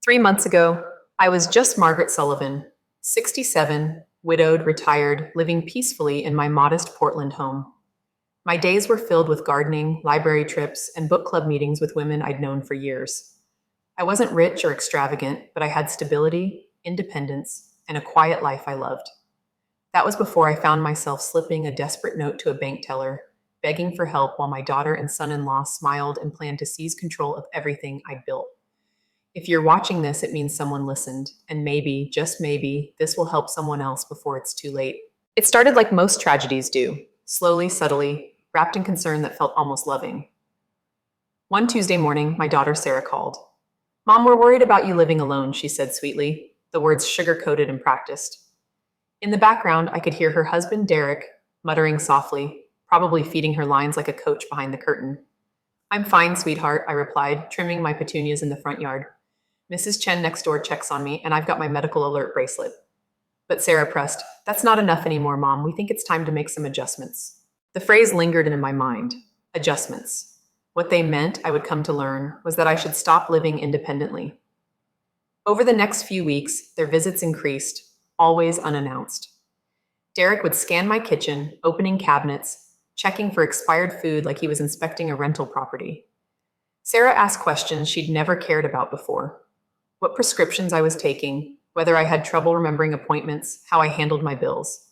3 months ago, I was just Margaret Sullivan, 67, widowed, retired, living peacefully in my modest Portland home. My days were filled with gardening, library trips, and book club meetings with women I'd known for years. I wasn't rich or extravagant, but I had stability, independence, and a quiet life I loved. That was before I found myself slipping a desperate note to a bank teller, begging for help while my daughter and son in law smiled and planned to seize control of everything I'd built. If you're watching this, it means someone listened, and maybe, just maybe, this will help someone else before it's too late. It started like most tragedies do, slowly, subtly, wrapped in concern that felt almost loving. One Tuesday morning, my daughter Sarah called. "Mom, we're worried about you living alone," she said sweetly, the words sugar-coated and practiced. In the background, I could hear her husband, Derek, muttering softly, probably feeding her lines like a coach behind the curtain. "I'm fine, sweetheart," I replied, trimming my petunias in the front yard. "Mrs. Chen next door checks on me, and I've got my medical alert bracelet." But Sarah pressed, "That's not enough anymore, Mom. We think it's time to make some adjustments." The phrase lingered in my mind. Adjustments. What they meant, I would come to learn, was that I should stop living independently. Over the next few weeks, their visits increased, always unannounced. Derek would scan my kitchen, opening cabinets, checking for expired food like he was inspecting a rental property. Sarah asked questions she'd never cared about before. What prescriptions I was taking, whether I had trouble remembering appointments, how I handled my bills.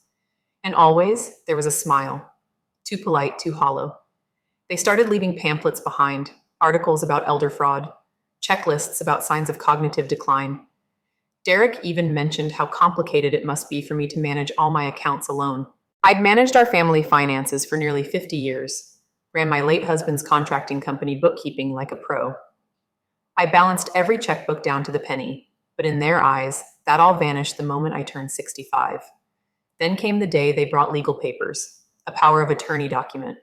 And always, there was a smile. Too polite, too hollow. They started leaving pamphlets behind, articles about elder fraud, checklists about signs of cognitive decline. Derek even mentioned how complicated it must be for me to manage all my accounts alone. I'd managed our family finances for nearly 50 years, ran my late husband's contracting company bookkeeping like a pro. I balanced every checkbook down to the penny, but in their eyes, that all vanished the moment I turned 65. Then came the day they brought legal papers, a power of attorney document,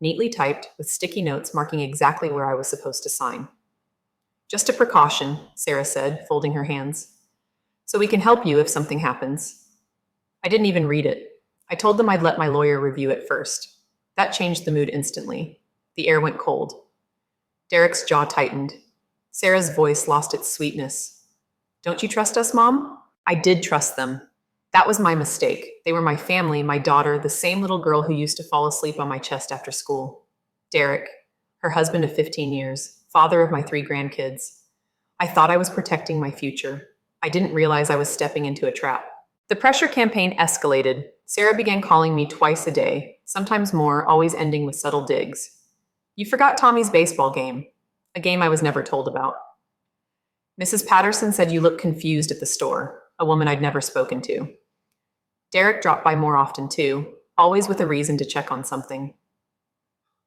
neatly typed with sticky notes marking exactly where I was supposed to sign. "Just a precaution," Sarah said, folding her hands. "So we can help you if something happens." I didn't even read it. I told them I'd let my lawyer review it first. That changed the mood instantly. The air went cold. Derek's jaw tightened. Sarah's voice lost its sweetness. "Don't you trust us, Mom?" I did trust them. That was my mistake. They were my family, my daughter, the same little girl who used to fall asleep on my chest after school. Derek, her husband of 15 years, father of my 3 grandkids. I thought I was protecting my future. I didn't realize I was stepping into a trap. The pressure campaign escalated. Sarah began calling me twice a day, sometimes more, always ending with subtle digs. "You forgot Tommy's baseball game," a game I was never told about. "Mrs. Patterson said you looked confused at the store," a woman I'd never spoken to. Derek dropped by more often too, always with a reason to check on something.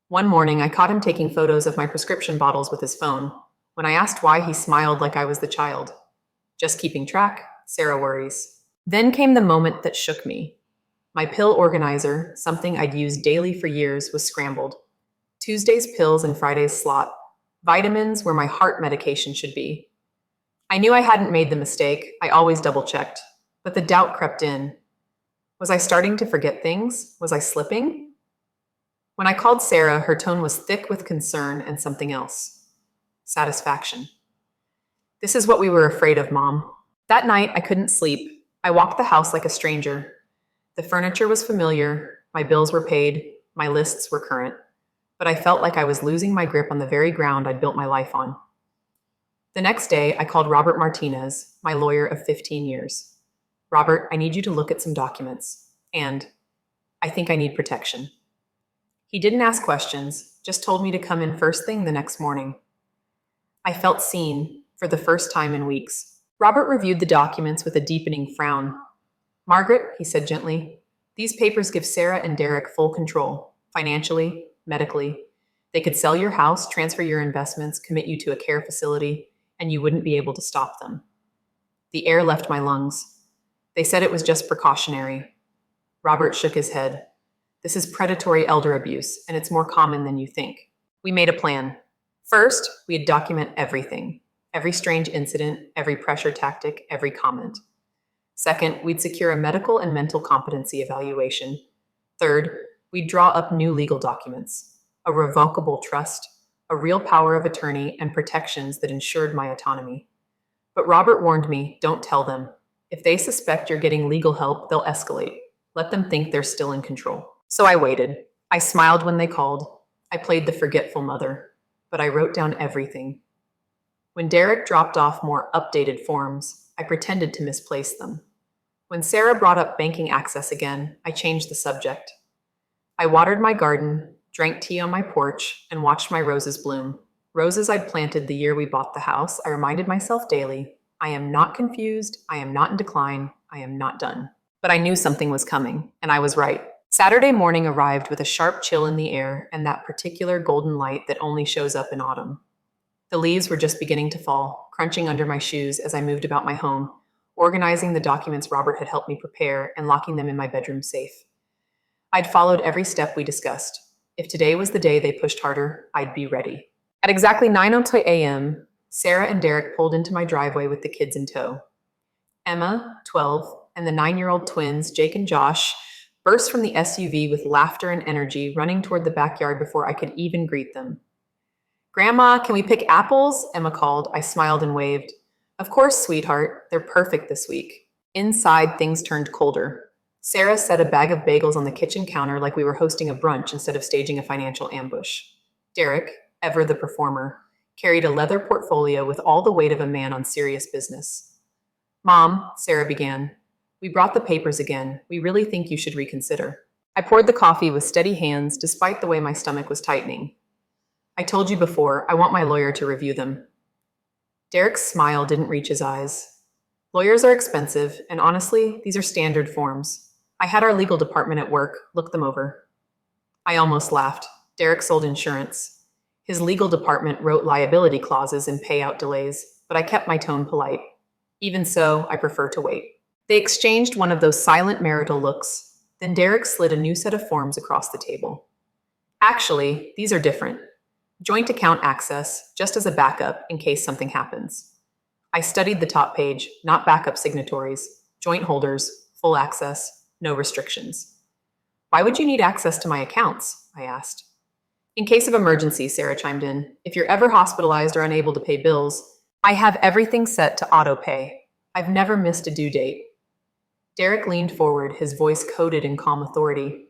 One morning, I caught him taking photos of my prescription bottles with his phone. When I asked why, he smiled like I was the child. "Just keeping track," Sarah worries. Then came the moment that shook me. My pill organizer, something I'd used daily for years, was scrambled. Tuesday's pills and Friday's slot. Vitamins where my heart medication should be. I knew I hadn't made the mistake. I always double-checked. But the doubt crept in. Was I starting to forget things? Was I slipping? When I called Sarah, her tone was thick with concern and something else. Satisfaction. "This is what we were afraid of, Mom." That night, I couldn't sleep. I walked the house like a stranger. The furniture was familiar, my bills were paid, my lists were current. But I felt like I was losing my grip on the very ground I'd built my life on. The next day, I called Robert Martinez, my lawyer of 15 years. "Robert, I need you to look at some documents. And I think I need protection." He didn't ask questions, just told me to come in first thing the next morning. I felt seen, for the first time in weeks. Robert reviewed the documents with a deepening frown. "Margaret," he said gently, "these papers give Sarah and Derek full control, financially, medically. They could sell your house, transfer your investments, commit you to a care facility, and you wouldn't be able to stop them." The air left my lungs. They said it was just precautionary. Robert shook his head. "This is predatory elder abuse, and it's more common than you think." We made a plan. First, we'd document everything. Every strange incident, every pressure tactic, every comment. Second, we'd secure a medical and mental competency evaluation. Third, we'd draw up new legal documents, a revocable trust, a real power of attorney, and protections that ensured my autonomy. But Robert warned me, don't tell them. If they suspect you're getting legal help, they'll escalate. Let them think they're still in control. So I waited. I smiled when they called. I played the forgetful mother. But I wrote down everything. When Derek dropped off more updated forms, I pretended to misplace them. When Sarah brought up banking access again, I changed the subject. I watered my garden, drank tea on my porch, and watched my roses bloom. Roses I'd planted the year we bought the house, I reminded myself daily, I am not confused, I am not in decline, I am not done. But I knew something was coming, and I was right. Saturday morning arrived with a sharp chill in the air and that particular golden light that only shows up in autumn. The leaves were just beginning to fall, crunching under my shoes as I moved about my home, organizing the documents Robert had helped me prepare and locking them in my bedroom safe. I'd followed every step we discussed. If today was the day they pushed harder, I'd be ready. At exactly 9:02 a.m., Sarah and Derek pulled into my driveway with the kids in tow. Emma, 12, and the 9-year-old twins, Jake and Josh, burst from the SUV with laughter and energy, running toward the backyard before I could even greet them. Grandma, can we pick apples? Emma called. I smiled and waved. Of course, sweetheart. They're perfect this week. Inside, things turned colder. Sarah set a bag of bagels on the kitchen counter like we were hosting a brunch instead of staging a financial ambush. Derek, ever the performer, carried a leather portfolio with all the weight of a man on serious business. Mom, Sarah began, we brought the papers again. We really think you should reconsider. I poured the coffee with steady hands despite the way my stomach was tightening. I told you before, I want my lawyer to review them. Derek's smile didn't reach his eyes. Lawyers are expensive, and honestly, these are standard forms. I had our legal department at work look them over. I almost laughed. Derek sold insurance. His legal department wrote liability clauses and payout delays, but I kept my tone polite. Even so, I prefer to wait. They exchanged one of those silent marital looks. Then Derek slid a new set of forms across the table. Actually, these are different. Joint account access, just as a backup in case something happens. I studied the top page, not backup signatories, joint holders, full access, no restrictions. Why would you need access to my accounts? I asked. In case of emergency, Sarah chimed in. If you're ever hospitalized or unable to pay bills, I have everything set to auto pay. I've never missed a due date. Derek leaned forward, his voice coded in calm authority.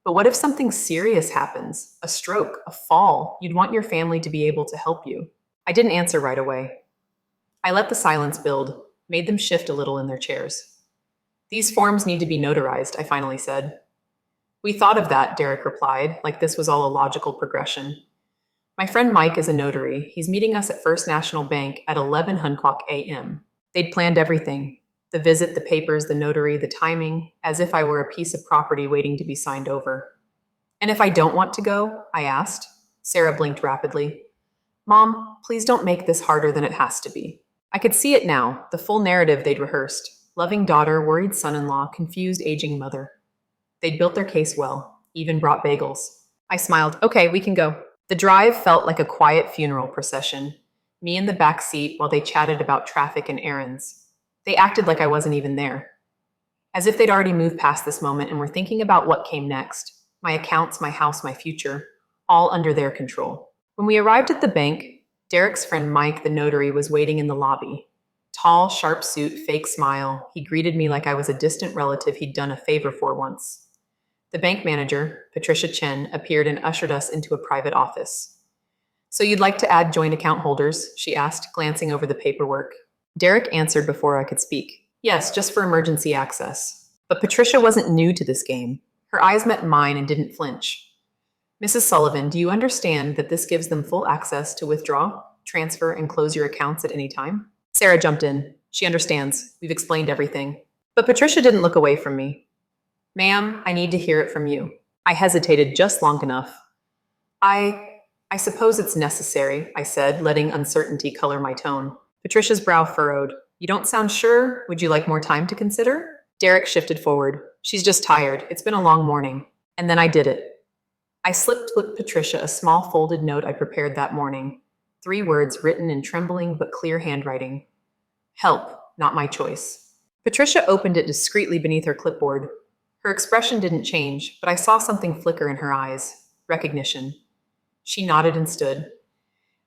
But what if something serious happens? A stroke, a fall? You'd want your family to be able to help you. I didn't answer right away. I let the silence build, made them shift a little in their chairs. These forms need to be notarized, I finally said. We thought of that, Derek replied, like this was all a logical progression. My friend Mike is a notary. He's meeting us at First National Bank at 11 Huncock a.m. They'd planned everything. The visit, the papers, the notary, the timing, as if I were a piece of property waiting to be signed over. And if I don't want to go? I asked. Sarah blinked rapidly. Mom, please don't make this harder than it has to be. I could see it now, the full narrative they'd rehearsed. Loving daughter, worried son-in-law, confused aging mother. They'd built their case well, even brought bagels. I smiled. Okay, we can go. The drive felt like a quiet funeral procession. Me in the back seat while they chatted about traffic and errands. They acted like I wasn't even there. As if they'd already moved past this moment and were thinking about what came next. My accounts, my house, my future, all under their control. When we arrived at the bank, Derek's friend Mike, the notary, was waiting in the lobby. Tall, sharp suit, fake smile. He greeted me like I was a distant relative he'd done a favor for once. The bank manager, Patricia Chen, appeared and ushered us into a private office. So you'd like to add joint account holders? She asked, glancing over the paperwork. Derek answered before I could speak. Yes, just for emergency access. But Patricia wasn't new to this game. Her eyes met mine and didn't flinch. Mrs. Sullivan, do you understand that this gives them full access to withdraw, transfer, and close your accounts at any time? Sarah jumped in. She understands. We've explained everything. But Patricia didn't look away from me. Ma'am, I need to hear it from you. I hesitated just long enough. I suppose it's necessary, I said, letting uncertainty color my tone. Patricia's brow furrowed. You don't sound sure? Would you like more time to consider? Derek shifted forward. She's just tired. It's been a long morning. And then I did it. I slipped Patricia a small folded note I prepared that morning. 3 words written in trembling but clear handwriting. Help, not my choice. Patricia opened it discreetly beneath her clipboard. Her expression didn't change, but I saw something flicker in her eyes. Recognition. She nodded and stood.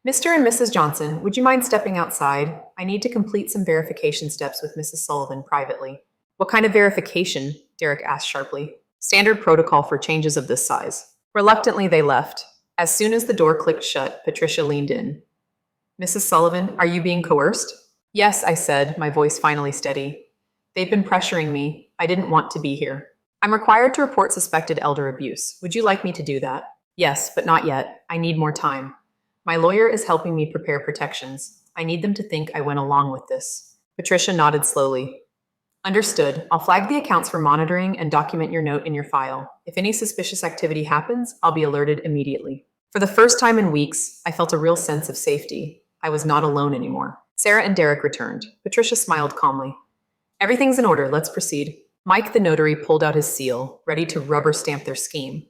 Mr. and Mrs. Johnson, would you mind stepping outside? I need to complete some verification steps with Mrs. Sullivan privately. What kind of verification? Derek asked sharply. Standard protocol for changes of this size. Reluctantly, they left. As soon as the door clicked shut, Patricia leaned in. Mrs. Sullivan, are you being coerced? Yes, I said, my voice finally steady. They've been pressuring me. I didn't want to be here. I'm required to report suspected elder abuse. Would you like me to do that? Yes, but not yet. I need more time. My lawyer is helping me prepare protections. I need them to think I went along with this. Patricia nodded slowly. Understood. I'll flag the accounts for monitoring and document your note in your file. If any suspicious activity happens, I'll be alerted immediately. For the first time in weeks, I felt a real sense of safety. I was not alone anymore. Sarah and Derek returned. Patricia smiled calmly. Everything's in order. Let's proceed. Mike the notary pulled out his seal, ready to rubber stamp their scheme.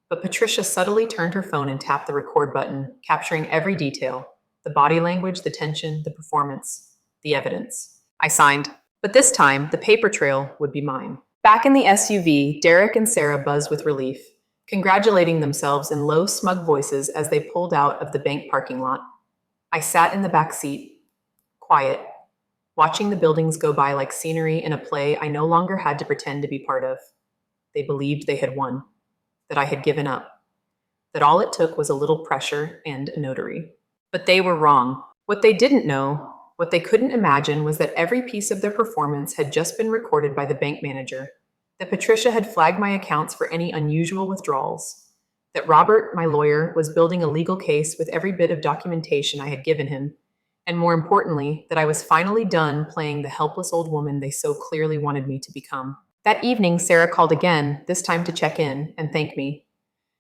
But Patricia subtly turned her phone and tapped the record button, capturing every detail: the body language, the tension, the performance, the evidence. I signed. But this time, the paper trail would be mine. Back in the SUV, Derek and Sarah buzzed with relief, congratulating themselves in low, smug voices as they pulled out of the bank parking lot. I sat in the back seat, quiet, watching the buildings go by like scenery in a play I no longer had to pretend to be part of. They believed they had won, that I had given up, that all it took was a little pressure and a notary. But they were wrong. What they didn't know, what they couldn't imagine, was that every piece of their performance had just been recorded by the bank manager, that Patricia had flagged my accounts for any unusual withdrawals, that Robert, my lawyer, was building a legal case with every bit of documentation I had given him, and more importantly, that I was finally done playing the helpless old woman they so clearly wanted me to become. That evening, Sarah called again, this time to check in and thank me.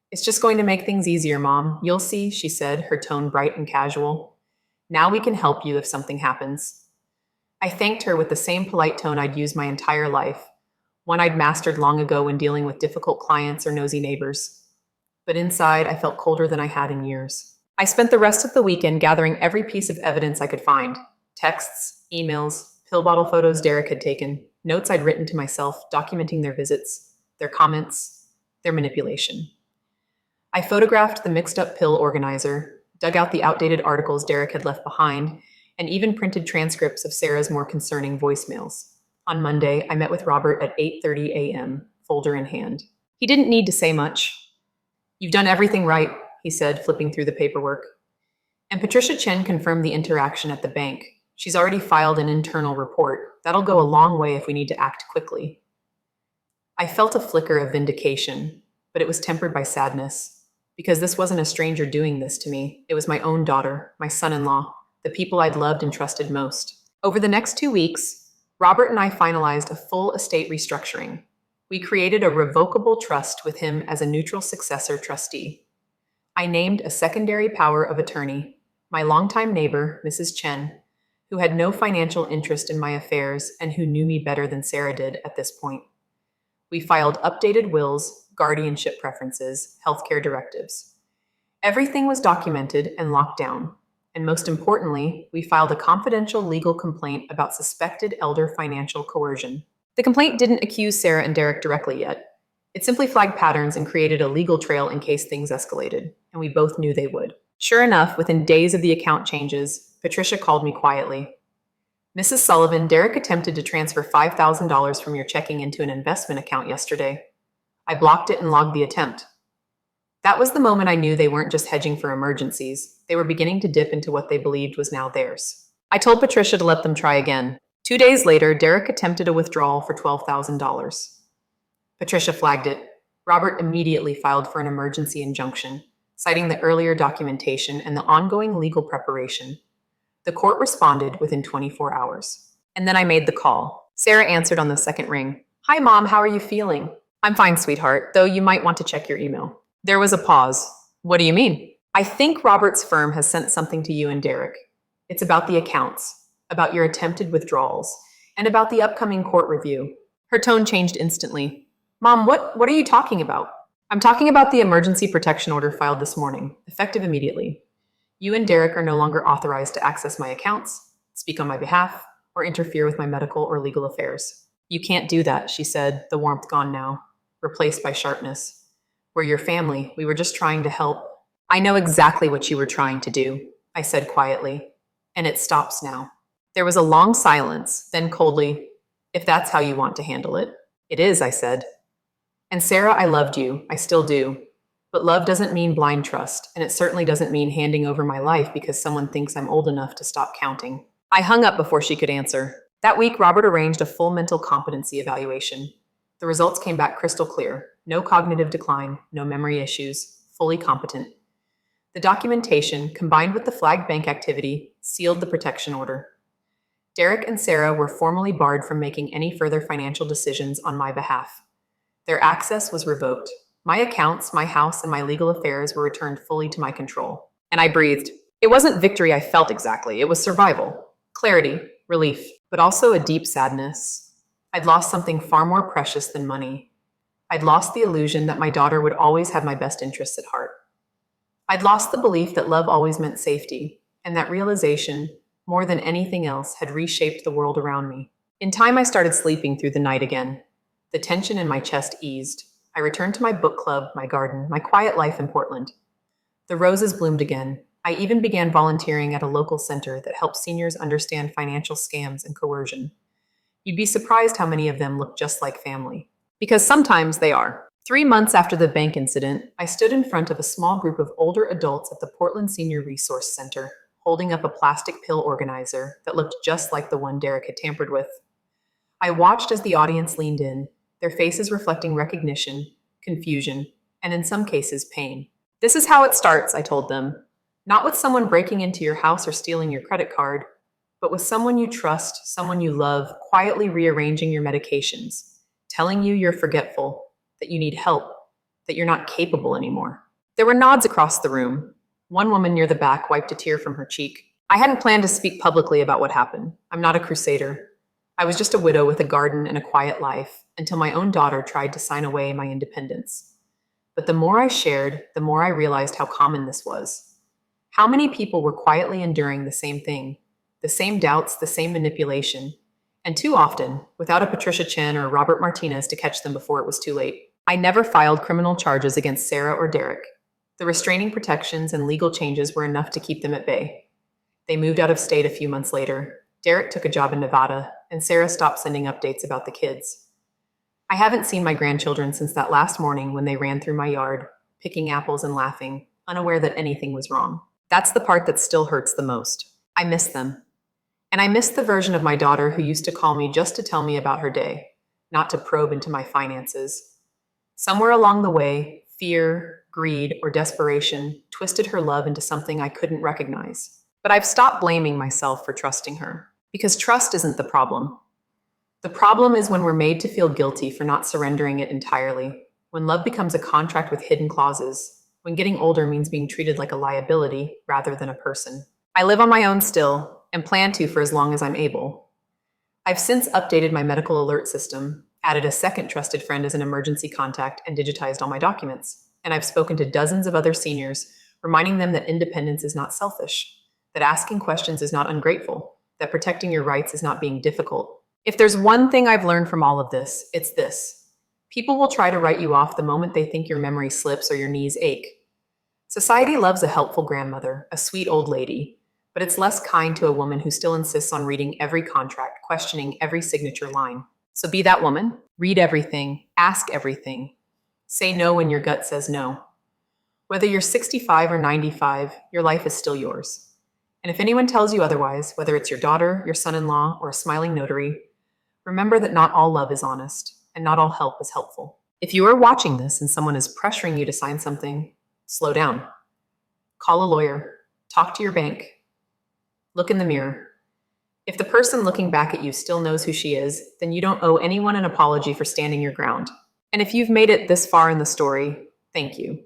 It's just going to make things easier, Mom. You'll see, she said, her tone bright and casual. Now we can help you if something happens. I thanked her with the same polite tone I'd used my entire life, one I'd mastered long ago when dealing with difficult clients or nosy neighbors. But inside, I felt colder than I had in years. I spent the rest of the weekend gathering every piece of evidence I could find: texts, emails, pill bottle photos Derek had taken, notes I'd written to myself documenting their visits, their comments, their manipulation. I photographed the mixed-up pill organizer, dug out the outdated articles Derek had left behind, and even printed transcripts of Sarah's more concerning voicemails. On Monday, I met with Robert at 8:30 a.m., folder in hand. He didn't need to say much. You've done everything right, he said, flipping through the paperwork. And Patricia Chen confirmed the interaction at the bank. She's already filed an internal report. That'll go a long way if we need to act quickly. I felt a flicker of vindication, but it was tempered by sadness. Because this wasn't a stranger doing this to me. It was my own daughter, my son-in-law, the people I'd loved and trusted most. Over the next 2 weeks, Robert and I finalized a full estate restructuring. We created a revocable trust with him as a neutral successor trustee. I named a secondary power of attorney, my longtime neighbor, Mrs. Chen, who had no financial interest in my affairs and who knew me better than Sarah did at this point. We filed updated wills, guardianship preferences, healthcare directives. Everything was documented and locked down. And most importantly, we filed a confidential legal complaint about suspected elder financial coercion. The complaint didn't accuse Sarah and Derek directly yet. It simply flagged patterns and created a legal trail in case things escalated, and we both knew they would. Sure enough, within days of the account changes, Patricia called me quietly. Mrs. Sullivan, Derek attempted to transfer $5,000 from your checking into an investment account yesterday. I blocked it and logged the attempt. That was the moment I knew they weren't just hedging for emergencies. They were beginning to dip into what they believed was now theirs. I told Patricia to let them try again. 2 days later, Derek attempted a withdrawal for $12,000. Patricia flagged it. Robert immediately filed for an emergency injunction, citing the earlier documentation and the ongoing legal preparation. The court responded within 24 hours. And then I made the call. Sarah answered on the second ring. Hi, Mom, how are you feeling? I'm fine, sweetheart, though you might want to check your email. There was a pause. What do you mean? I think Robert's firm has sent something to you and Derek. It's about the accounts, about your attempted withdrawals, and about the upcoming court review. Her tone changed instantly. Mom, what are you talking about? I'm talking about the emergency protection order filed this morning, effective immediately. You and Derek are no longer authorized to access my accounts, speak on my behalf, or interfere with my medical or legal affairs. You can't do that, she said, the warmth gone now, replaced by sharpness. We're your family. We were just trying to help. I know exactly what you were trying to do. I said quietly, and it stops now. There was a long silence, then coldly, if that's how you want to handle it. It is, I said. And Sarah, I loved you. I still do. But love doesn't mean blind trust, and it certainly doesn't mean handing over my life because someone thinks I'm old enough to stop counting. I hung up before she could answer. That week, Robert arranged a full mental competency evaluation. The results came back crystal clear. No cognitive decline, no memory issues, fully competent. The documentation, combined with the flagged bank activity, sealed the protection order. Derek and Sarah were formally barred from making any further financial decisions on my behalf. Their access was revoked. My accounts, my house, and my legal affairs were returned fully to my control. And I breathed. It wasn't victory I felt exactly. It was survival. Clarity, relief, but also a deep sadness. I'd lost something far more precious than money. I'd lost the illusion that my daughter would always have my best interests at heart. I'd lost the belief that love always meant safety, and that realization, more than anything else, had reshaped the world around me. In time, I started sleeping through the night again. The tension in my chest eased. I returned to my book club, my garden, my quiet life in Portland. The roses bloomed again. I even began volunteering at a local center that helps seniors understand financial scams and coercion. You'd be surprised how many of them look just like family. Because sometimes they are. 3 months after the bank incident, I stood in front of a small group of older adults at the Portland Senior Resource Center, holding up a plastic pill organizer that looked just like the one Derek had tampered with. I watched as the audience leaned in, their faces reflecting recognition, confusion, and in some cases, pain. This is how it starts, I told them. Not with someone breaking into your house or stealing your credit card, but with someone you trust, someone you love, quietly rearranging your medications, telling you you're forgetful, that you need help, that you're not capable anymore. There were nods across the room. One woman near the back wiped a tear from her cheek. I hadn't planned to speak publicly about what happened. I'm not a crusader. I was just a widow with a garden and a quiet life until my own daughter tried to sign away my independence. But the more I shared, the more I realized how common this was. How many people were quietly enduring the same thing, the same doubts, the same manipulation, and too often, without a Patricia Chen or a Robert Martinez to catch them before it was too late. I never filed criminal charges against Sarah or Derek. The restraining protections and legal changes were enough to keep them at bay. They moved out of state a few months later. Derek took a job in Nevada, and Sarah stopped sending updates about the kids. I haven't seen my grandchildren since that last morning when they ran through my yard, picking apples and laughing, unaware that anything was wrong. That's the part that still hurts the most. I miss them. And I miss the version of my daughter who used to call me just to tell me about her day, not to probe into my finances. Somewhere along the way, fear, greed, or desperation twisted her love into something I couldn't recognize. But I've stopped blaming myself for trusting her, because trust isn't the problem. The problem is when we're made to feel guilty for not surrendering it entirely, when love becomes a contract with hidden clauses, when getting older means being treated like a liability rather than a person. I live on my own still, and plan to for as long as I'm able. I've since updated my medical alert system, added a second trusted friend as an emergency contact, and digitized all my documents. And I've spoken to dozens of other seniors, reminding them that independence is not selfish, that asking questions is not ungrateful, that protecting your rights is not being difficult. If there's one thing I've learned from all of this, it's this. People will try to write you off the moment they think your memory slips or your knees ache. Society loves a helpful grandmother, a sweet old lady, but it's less kind to a woman who still insists on reading every contract, questioning every signature line. So be that woman. Read everything. Ask everything. Say no when your gut says no. Whether you're 65 or 95, your life is still yours. And if anyone tells you otherwise, whether it's your daughter, your son-in-law, or a smiling notary, remember that not all love is honest, and not all help is helpful. If you are watching this and someone is pressuring you to sign something, slow down. Call a lawyer. Talk to your bank. Look in the mirror. If the person looking back at you still knows who she is, then you don't owe anyone an apology for standing your ground. And if you've made it this far in the story, thank you.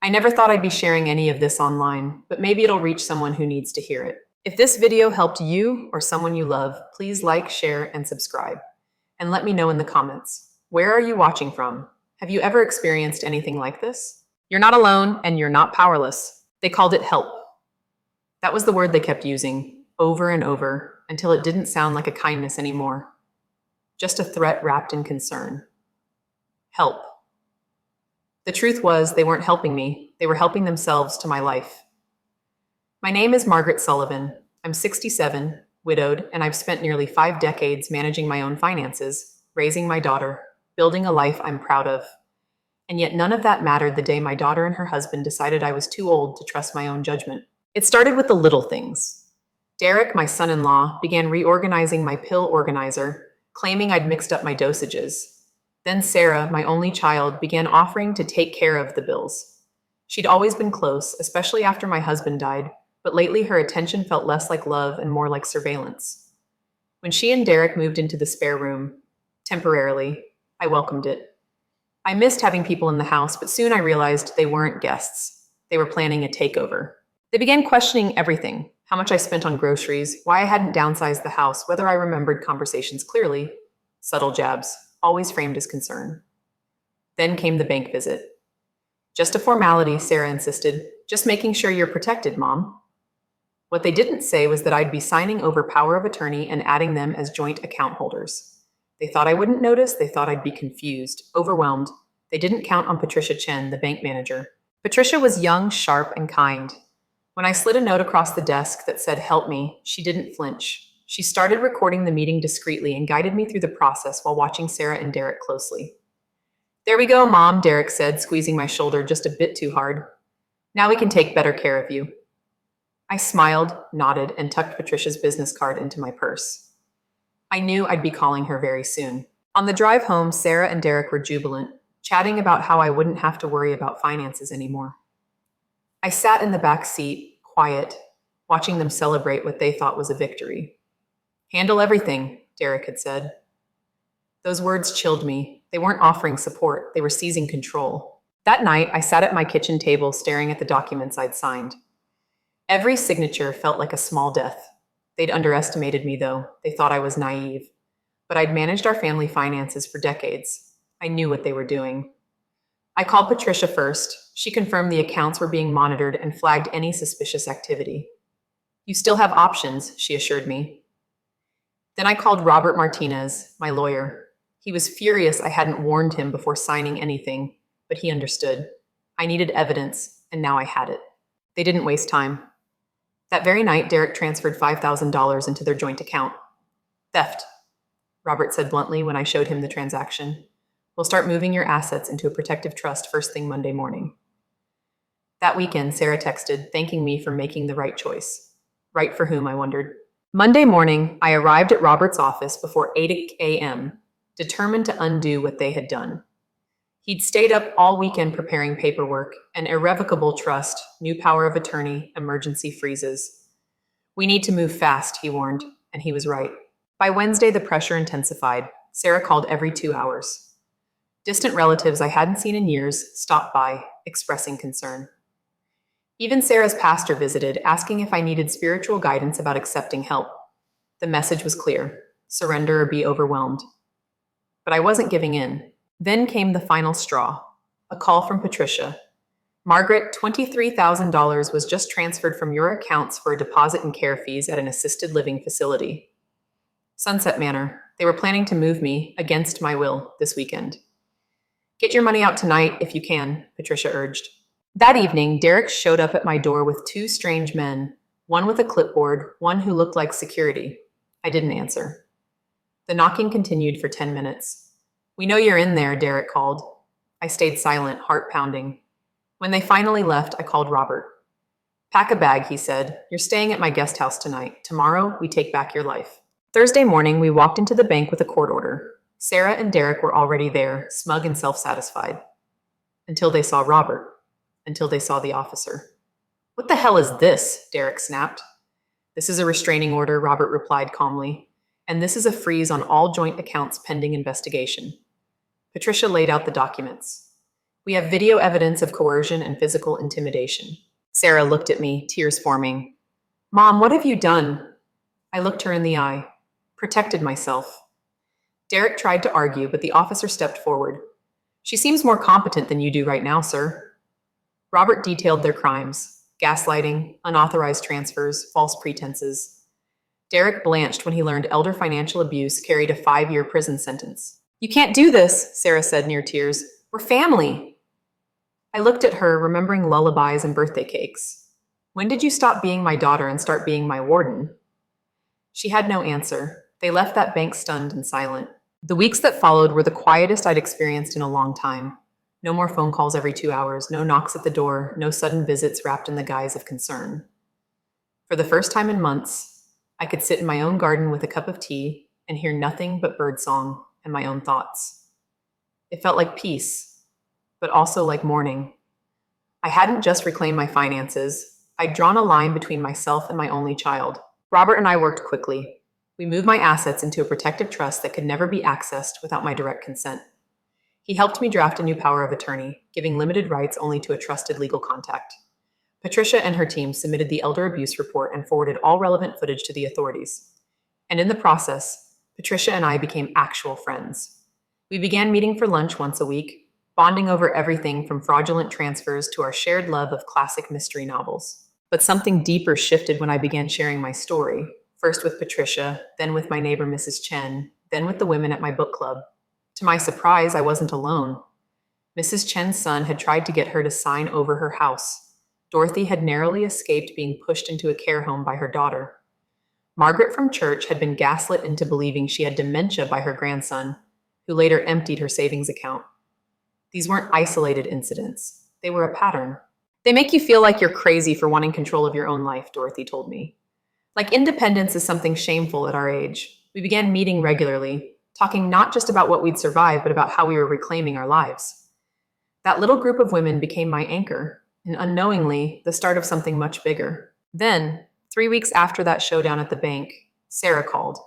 I never thought I'd be sharing any of this online, but maybe it'll reach someone who needs to hear it. If this video helped you or someone you love, please like, share, and subscribe. And let me know in the comments. Where are you watching from? Have you ever experienced anything like this? You're not alone, and you're not powerless. They called it help. That was the word they kept using, over and over, until it didn't sound like a kindness anymore. Just a threat wrapped in concern. Help. The truth was, they weren't helping me. They were helping themselves to my life. My name is Margaret Sullivan. I'm 67, widowed, and I've spent nearly 5 decades managing my own finances, raising my daughter, building a life I'm proud of. And yet none of that mattered the day my daughter and her husband decided I was too old to trust my own judgment. It started with the little things. Derek, my son-in-law, began reorganizing my pill organizer, claiming I'd mixed up my dosages. Then Sarah, my only child, began offering to take care of the bills. She'd always been close, especially after my husband died, but lately her attention felt less like love and more like surveillance. When she and Derek moved into the spare room, temporarily, I welcomed it. I missed having people in the house, but soon I realized they weren't guests. They were planning a takeover. They began questioning everything: how much I spent on groceries, why I hadn't downsized the house, whether I remembered conversations clearly. Subtle jabs, always framed as concern. Then came the bank visit. Just a formality, Sarah insisted. Just making sure you're protected, Mom. What they didn't say was that I'd be signing over power of attorney and adding them as joint account holders. They thought I wouldn't notice. They thought I'd be confused, overwhelmed. They didn't count on Patricia Chen, the bank manager. Patricia was young, sharp, and kind. When I slid a note across the desk that said, "Help me," she didn't flinch. She started recording the meeting discreetly and guided me through the process while watching Sarah and Derek closely. "There we go, Mom," Derek said, squeezing my shoulder just a bit too hard. "Now we can take better care of you." I smiled, nodded, and tucked Patricia's business card into my purse. I knew I'd be calling her very soon. On the drive home, Sarah and Derek were jubilant, chatting about how I wouldn't have to worry about finances anymore. I sat in the back seat, quiet, watching them celebrate what they thought was a victory. "Handle everything," Derek had said. Those words chilled me. They weren't offering support, they were seizing control. That night, I sat at my kitchen table staring at the documents I'd signed. Every signature felt like a small death. They'd underestimated me, though. They thought I was naive. But I'd managed our family finances for decades. I knew what they were doing. I called Patricia first. She confirmed the accounts were being monitored and flagged any suspicious activity. "You still have options," she assured me. Then I called Robert Martinez, my lawyer. He was furious I hadn't warned him before signing anything, but he understood. I needed evidence, and now I had it. They didn't waste time. That very night, Derek transferred $5,000 into their joint account. "Theft," Robert said bluntly when I showed him the transaction. "We'll start moving your assets into a protective trust first thing Monday morning." That weekend, Sarah texted, thanking me for making the right choice. Right for whom, I wondered. Monday morning, I arrived at Robert's office before 8 a.m., determined to undo what they had done. He'd stayed up all weekend preparing paperwork, an irrevocable trust, new power of attorney, emergency freezes. "We need to move fast," he warned, and he was right. By Wednesday, the pressure intensified. Sarah called every 2 hours. Distant relatives I hadn't seen in years stopped by, expressing concern. Even Sarah's pastor visited, asking if I needed spiritual guidance about accepting help. The message was clear: surrender or be overwhelmed. But I wasn't giving in. Then came the final straw, a call from Patricia. "Margaret, $23,000 was just transferred from your accounts for a deposit and care fees at an assisted living facility. Sunset Manor. They were planning to move me, against my will, this weekend. Get your money out tonight if you can," Patricia urged. That evening, Derek showed up at my door with 2 strange men, one with a clipboard, one who looked like security. I didn't answer. The knocking continued for 10 minutes. "We know you're in there," Derek called. I stayed silent, heart pounding. When they finally left, I called Robert. "Pack a bag," he said. "You're staying at my guest house tonight. Tomorrow, we take back your life." Thursday morning, we walked into the bank with a court order. Sarah and Derek were already there, smug and self-satisfied. Until they saw Robert. Until they saw the officer. "What the hell is this?" Derek snapped. "This is a restraining order," Robert replied calmly. "And this is a freeze on all joint accounts pending investigation." Patricia laid out the documents. "We have video evidence of coercion and physical intimidation." Sarah looked at me, tears forming. "Mom, what have you done?" I looked her in the eye. Protected myself. Derek tried to argue, but the officer stepped forward. "She seems more competent than you do right now, sir." Robert detailed their crimes: gaslighting, unauthorized transfers, false pretenses. Derek blanched when he learned elder financial abuse carried a 5-year prison sentence. "You can't do this," Sarah said near tears. "We're family." I looked at her, remembering lullabies and birthday cakes. When did you stop being my daughter and start being my warden? She had no answer. They left that bank stunned and silent. The weeks that followed were the quietest I'd experienced in a long time. No more phone calls every 2 hours, no knocks at the door, no sudden visits wrapped in the guise of concern. For the first time in months, I could sit in my own garden with a cup of tea and hear nothing but birdsong and my own thoughts. It felt like peace, but also like mourning. I hadn't just reclaimed my finances. I'd drawn a line between myself and my only child. Robert and I worked quickly. We moved my assets into a protective trust that could never be accessed without my direct consent. He helped me draft a new power of attorney, giving limited rights only to a trusted legal contact. Patricia and her team submitted the elder abuse report and forwarded all relevant footage to the authorities. And in the process, Patricia and I became actual friends. We began meeting for lunch once a week, bonding over everything from fraudulent transfers to our shared love of classic mystery novels. But something deeper shifted when I began sharing my story, first with Patricia, then with my neighbor Mrs. Chen, then with the women at my book club. To my surprise, I wasn't alone. Mrs. Chen's son had tried to get her to sign over her house. Dorothy had narrowly escaped being pushed into a care home by her daughter. Margaret from church had been gaslit into believing she had dementia by her grandson, who later emptied her savings account. These weren't isolated incidents. They were a pattern. They make you feel like you're crazy for wanting control of your own life, Dorothy told me. Like independence is something shameful at our age. We began meeting regularly, talking not just about what we'd survived, but about how we were reclaiming our lives. That little group of women became my anchor, and unknowingly, the start of something much bigger. Then, 3 weeks after that showdown at the bank, Sarah called.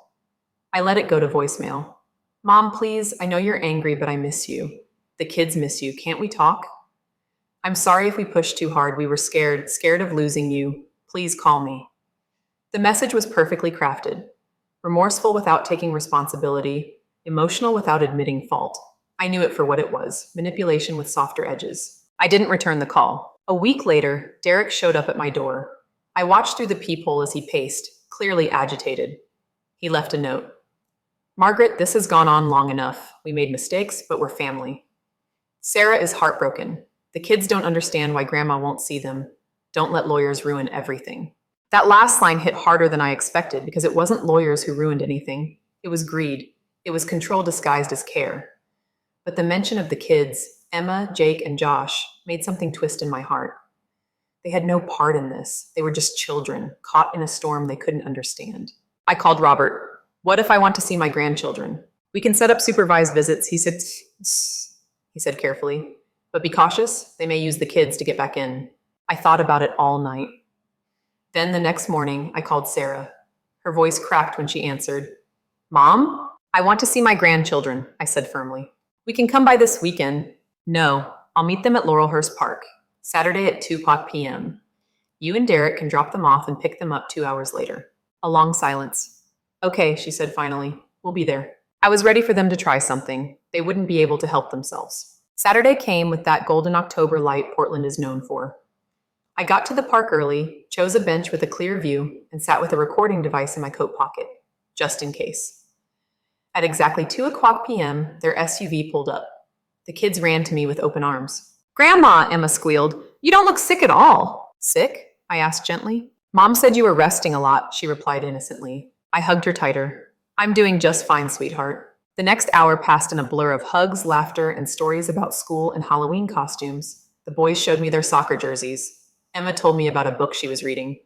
I let it go to voicemail. Mom, please, I know you're angry, but I miss you. The kids miss you. Can't we talk? I'm sorry if we pushed too hard. We were scared of losing you. Please call me. The message was perfectly crafted. Remorseful without taking responsibility, emotional without admitting fault. I knew it for what it was, manipulation with softer edges. I didn't return the call. A week later, Derek showed up at my door. I watched through the peephole as he paced, clearly agitated. He left a note. Margaret, this has gone on long enough. We made mistakes, but we're family. Sarah is heartbroken. The kids don't understand why Grandma won't see them. Don't let lawyers ruin everything. That last line hit harder than I expected because it wasn't lawyers who ruined anything. It was greed. It was control disguised as care. But the mention of the kids, Emma, Jake, and Josh, made something twist in my heart. They had no part in this. They were just children, caught in a storm they couldn't understand. I called Robert. What if I want to see my grandchildren? We can set up supervised visits, he said carefully. But be cautious, they may use the kids to get back in. I thought about it all night. Then the next morning, I called Sarah. Her voice cracked when she answered. Mom? I want to see my grandchildren, I said firmly. We can come by this weekend. No, I'll meet them at Laurelhurst Park, Saturday at 2:00 p.m. You and Derek can drop them off and pick them up 2 hours later. A long silence. Okay, she said finally. We'll be there. I was ready for them to try something. They wouldn't be able to help themselves. Saturday came with that golden October light Portland is known for. I got to the park early, chose a bench with a clear view, and sat with a recording device in my coat pocket, just in case. At exactly 2:00 p.m., their SUV pulled up. The kids ran to me with open arms. Grandma, Emma squealed. You don't look sick at all. Sick? I asked gently. Mom said you were resting a lot, she replied innocently. I hugged her tighter. I'm doing just fine, sweetheart. The next hour passed in a blur of hugs, laughter, and stories about school and Halloween costumes. The boys showed me their soccer jerseys. Emma told me about a book she was reading.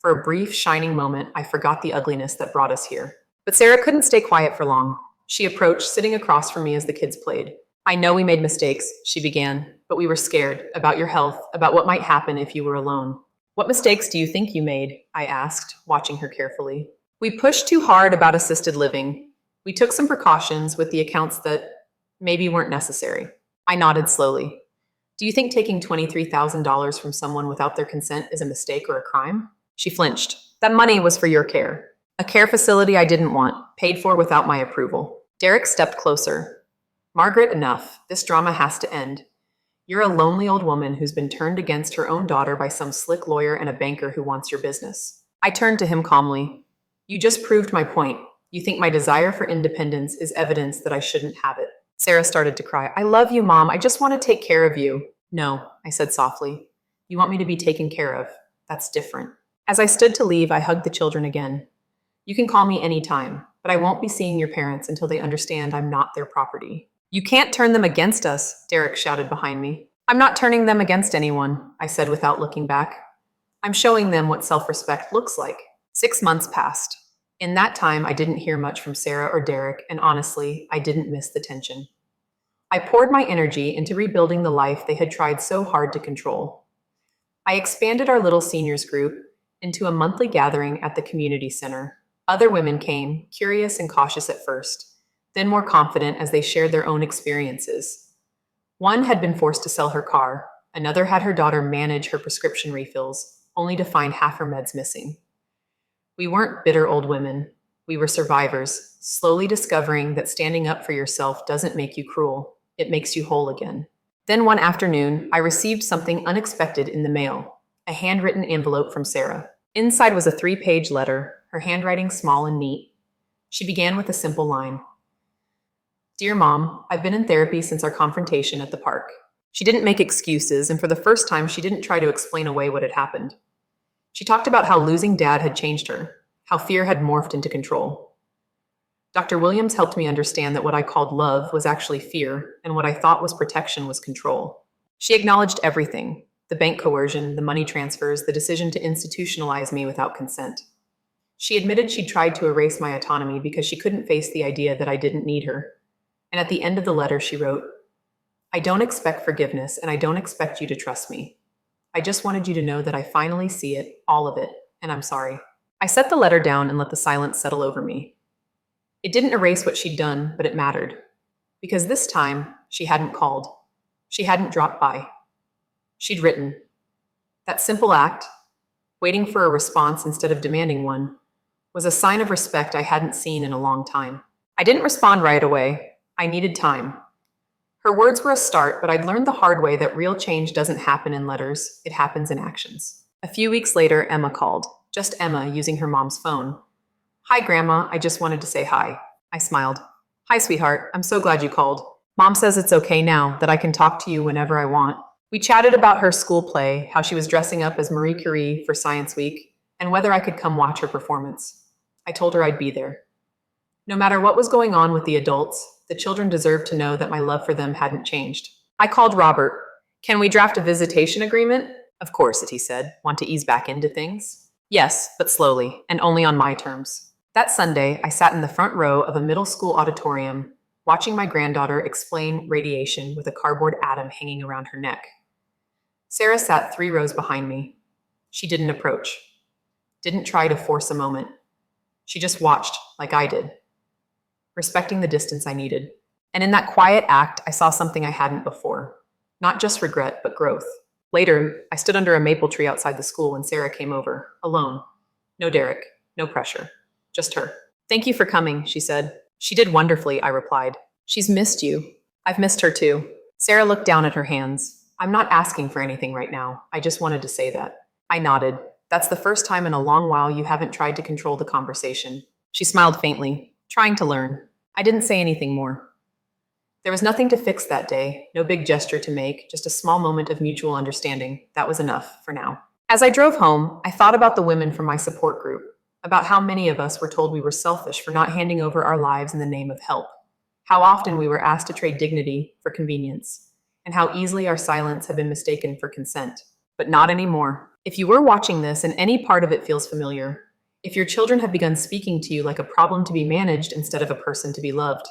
For a brief, shining moment, I forgot the ugliness that brought us here. But Sarah couldn't stay quiet for long. She approached, sitting across from me as the kids played. I know we made mistakes, she began, but we were scared about your health, about what might happen if you were alone. What mistakes do you think you made? I asked, watching her carefully. We pushed too hard about assisted living. We took some precautions with the accounts that maybe weren't necessary. I nodded slowly. Do you think taking $23,000 from someone without their consent is a mistake or a crime? She flinched. That money was for your care. A care facility I didn't want, paid for without my approval. Derek stepped closer. Margaret, enough. This drama has to end. You're a lonely old woman who's been turned against her own daughter by some slick lawyer and a banker who wants your business. I turned to him calmly. You just proved my point. You think my desire for independence is evidence that I shouldn't have it. Sarah started to cry. I love you, Mom. I just want to take care of you. No, I said softly. You want me to be taken care of. That's different. As I stood to leave, I hugged the children again. You can call me anytime, but I won't be seeing your parents until they understand I'm not their property. You can't turn them against us, Derek shouted behind me. I'm not turning them against anyone, I said without looking back. I'm showing them what self-respect looks like. 6 months passed. In that time, I didn't hear much from Sarah or Derek, and honestly, I didn't miss the tension. I poured my energy into rebuilding the life they had tried so hard to control. I expanded our little seniors group into a monthly gathering at the community center. Other women came, curious and cautious at first, then more confident as they shared their own experiences. One had been forced to sell her car, another had her daughter manage her prescription refills, only to find half her meds missing. We weren't bitter old women. We were survivors, slowly discovering that standing up for yourself doesn't make you cruel. It makes you whole again. Then one afternoon, I received something unexpected in the mail, a handwritten envelope from Sarah. Inside was a 3-page letter, her handwriting small and neat. She began with a simple line. Dear Mom, I've been in therapy since our confrontation at the park. She didn't make excuses, and for the first time, she didn't try to explain away what had happened. She talked about how losing Dad had changed her, how fear had morphed into control. Dr. Williams helped me understand that what I called love was actually fear, and what I thought was protection was control. She acknowledged everything, the bank coercion, the money transfers, the decision to institutionalize me without consent. She admitted she'd tried to erase my autonomy because she couldn't face the idea that I didn't need her. And at the end of the letter, she wrote, I don't expect forgiveness, and I don't expect you to trust me. I just wanted you to know that I finally see it, all of it, and I'm sorry. I set the letter down and let the silence settle over me. It didn't erase what she'd done, but it mattered. Because this time, she hadn't called. She hadn't dropped by. She'd written. That simple act, waiting for a response instead of demanding one, was a sign of respect I hadn't seen in a long time. I didn't respond right away. I needed time. Her words were a start, but I'd learned the hard way that real change doesn't happen in letters, it happens in actions. A few weeks later, Emma called. Just Emma, using her mom's phone. Hi, Grandma, I just wanted to say hi. I smiled. Hi, sweetheart, I'm so glad you called. Mom says it's okay now, that I can talk to you whenever I want. We chatted about her school play, how she was dressing up as Marie Curie for Science Week, and whether I could come watch her performance. I told her I'd be there. No matter what was going on with the adults, the children deserved to know that my love for them hadn't changed. I called Robert. Can we draft a visitation agreement? Of course, he said. Want to ease back into things? Yes, but slowly, and only on my terms. That Sunday, I sat in the front row of a middle school auditorium, watching my granddaughter explain radiation with a cardboard atom hanging around her neck. Sarah sat 3 rows behind me. She didn't approach, didn't try to force a moment. She just watched, like I did, respecting the distance I needed. And in that quiet act, I saw something I hadn't before. Not just regret, but growth. Later, I stood under a maple tree outside the school when Sarah came over, alone. No Derek, no pressure, just her. Thank you for coming, she said. She did wonderfully, I replied. She's missed you. I've missed her too. Sarah looked down at her hands. I'm not asking for anything right now. I just wanted to say that. I nodded. That's the first time in a long while you haven't tried to control the conversation. She smiled faintly. Trying to learn. I didn't say anything more. There was nothing to fix that day, no big gesture to make, just a small moment of mutual understanding. That was enough for now. As I drove home, I thought about the women from my support group, about how many of us were told we were selfish for not handing over our lives in the name of help, how often we were asked to trade dignity for convenience, and how easily our silence had been mistaken for consent. But not anymore. If you were watching this and any part of it feels familiar, if your children have begun speaking to you like a problem to be managed instead of a person to be loved,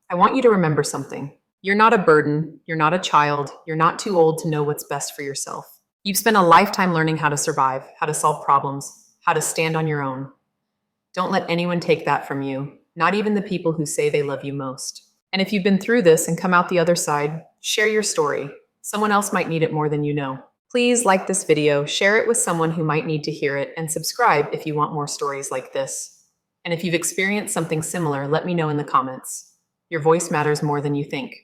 I want you to remember something. You're not a burden, you're not a child, you're not too old to know what's best for yourself. You've spent a lifetime learning how to survive, how to solve problems, how to stand on your own. Don't let anyone take that from you, not even the people who say they love you most. And if you've been through this and come out the other side, share your story. Someone else might need it more than you know. Please like this video, share it with someone who might need to hear it, and subscribe if you want more stories like this. And if you've experienced something similar, let me know in the comments. Your voice matters more than you think.